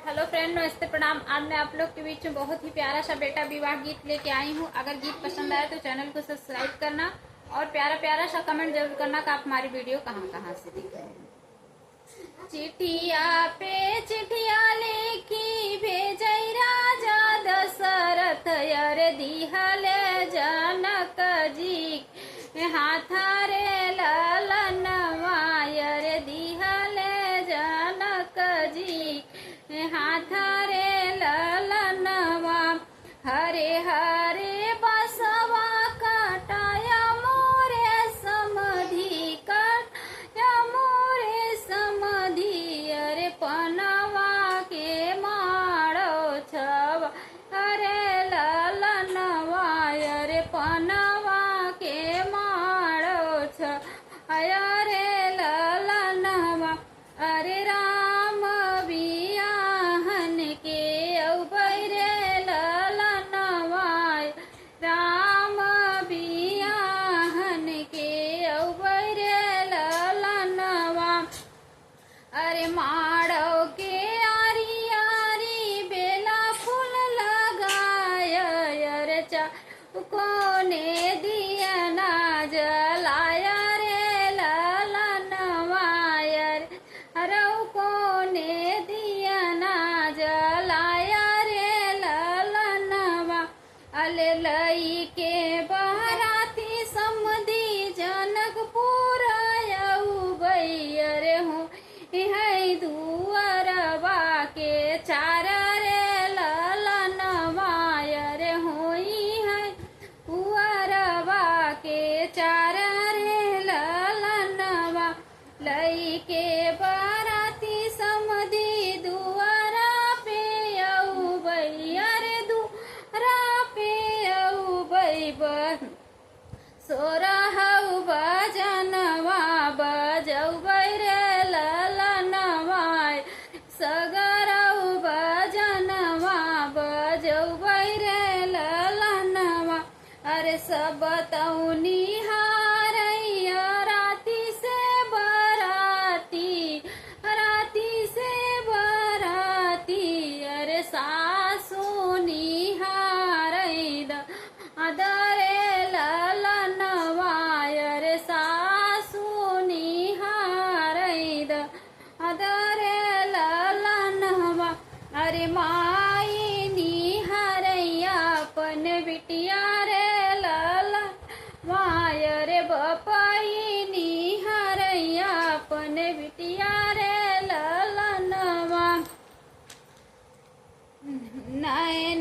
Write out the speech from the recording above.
Hello friend, नमस्ते, प्रणाम। आज मैं आप लोग के बीच में बहुत ही प्यारा सा बेटा विवाह गीत लेके आई हूँ। अगर गीत पसंद आए तो चैनल को सब्सक्राइब करना और प्यारा प्यारा सा कमेंट जरूर करना कि आप हमारी वीडियो कहाँ कहाँ से देख रहे हैं। चिठिया पे चिठिया लेखी भेजई राजा दशरथ यर दिहल जनक जी हाथा रे ललनवा यर दिहल जनक जी हाथा रे ललनवा हरे हरे बसवा कटाया मोरे समधि कटाया मोरे समधि अरे पनवा के मारो छव अरे ललनवा अरे पनवा के मारो छ अरे ललनवा अरे राम बियाहन के औबरे ललनवा राम बियाहन के औबरे ललनवा अरे माड़ो के आरी आरी बेला फूल लगाय अरे कोने दिया ना जलाया रे ललनवा अरे कोने दिया ना जलाया रे ललनवा अले लई के बहराती समधी जनकपुर अरे हूँ है दुअरवा के चार रे ललनवा अरे होई है उअरवा के चार रे ललनवा लई के बाराती समधी दुआरा पे औबई अरे दुआरा पे औबई सोरहु बजनवा बजौबै रे ललनवा सगरौ बजनवा बजौबै रे ललनवा अरे सब तौनी हारैया राती से बराती अरे सासु निहारै अदरे ललनवा अरे सासु निहारै अदरे ललनवा अरे माई निहारैया अपन बिटिया रे ललनवा अरे बपाई निहारैया अपन बिटिया रे ललनवा नैन